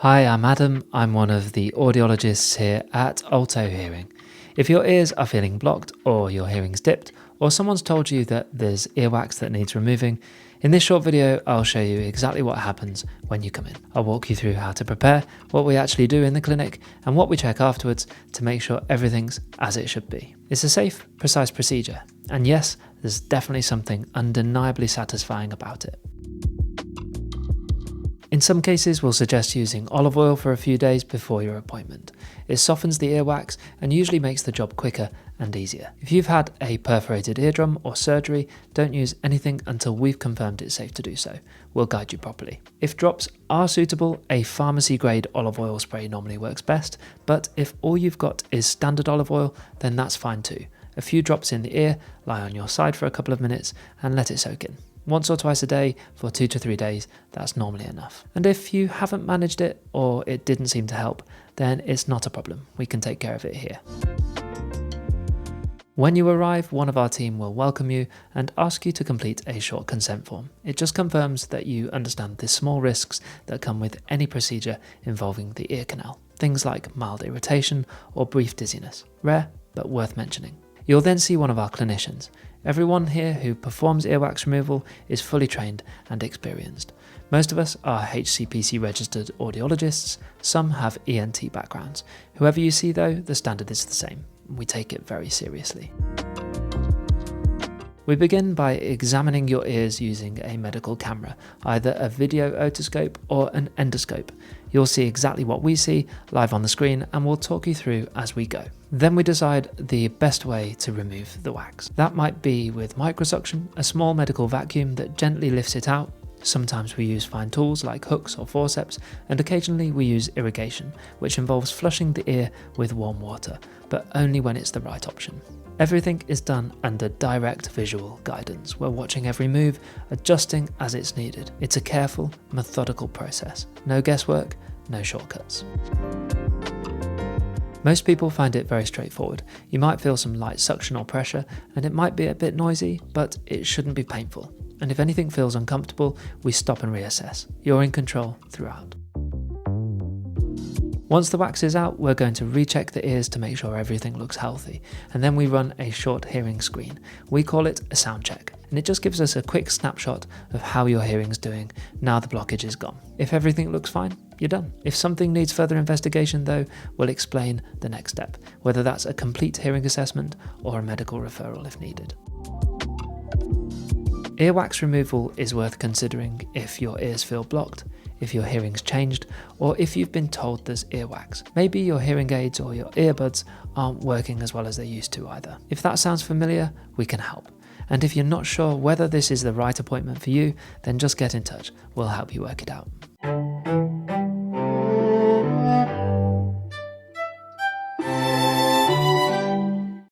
Hi, I'm Adam. I'm one of the audiologists here at Alto Hearing. If your ears are feeling blocked or your hearing's dipped, or someone's told you that there's earwax that needs removing, in this short video I'll show you exactly what happens when you come in. I'll walk you through how to prepare, what we actually do in the clinic, and what we check afterwards to make sure everything's as it should be. It's a safe, precise procedure, and yes, there's definitely something undeniably satisfying about it. In some cases, we'll suggest using olive oil for a few days before your appointment. It softens the earwax and usually makes the job quicker and easier. If you've had a perforated eardrum or surgery, don't use anything until we've confirmed it's safe to do so. We'll guide you properly. If drops are suitable, a pharmacy-grade olive oil spray normally works best, but if all you've got is standard olive oil, then that's fine too. A few drops in the ear, lie on your side for a couple of minutes and let it soak in. Once or twice a day for 2 to 3 days, that's normally enough. And if you haven't managed it or it didn't seem to help, then it's not a problem. We can take care of it here. When you arrive, one of our team will welcome you and ask you to complete a short consent form. It just confirms that you understand the small risks that come with any procedure involving the ear canal. Things like mild irritation or brief dizziness. Rare, but worth mentioning. You'll then see one of our clinicians. Everyone here who performs earwax removal is fully trained and experienced. Most of us are HCPC registered audiologists, some have ENT backgrounds. Whoever you see though, the standard is the same. We take it very seriously. We begin by examining your ears using a medical camera, either a video otoscope or an endoscope. You'll see exactly what we see live on the screen and we'll talk you through as we go. Then we decide the best way to remove the wax. That might be with microsuction, a small medical vacuum that gently lifts it out. Sometimes we use fine tools like hooks or forceps, and occasionally we use irrigation, which involves flushing the ear with warm water, but only when it's the right option. Everything is done under direct visual guidance. We're watching every move, adjusting as it's needed. It's a careful, methodical process. No guesswork, no shortcuts. Most people find it very straightforward. You might feel some light suction or pressure, and it might be a bit noisy, but it shouldn't be painful. And if anything feels uncomfortable, we stop and reassess. You're in control throughout. Once the wax is out, we're going to recheck the ears to make sure everything looks healthy, and then we run a short hearing screen. We call it a sound check, and it just gives us a quick snapshot of how your hearing's doing now the blockage is gone. If everything looks fine, you're done. If something needs further investigation though, we'll explain the next step, whether that's a complete hearing assessment or a medical referral if needed. Earwax removal is worth considering if your ears feel blocked, if your hearing's changed, or if you've been told there's earwax. Maybe your hearing aids or your earbuds aren't working as well as they used to either. If that sounds familiar, we can help. And if you're not sure whether this is the right appointment for you, then just get in touch. We'll help you work it out.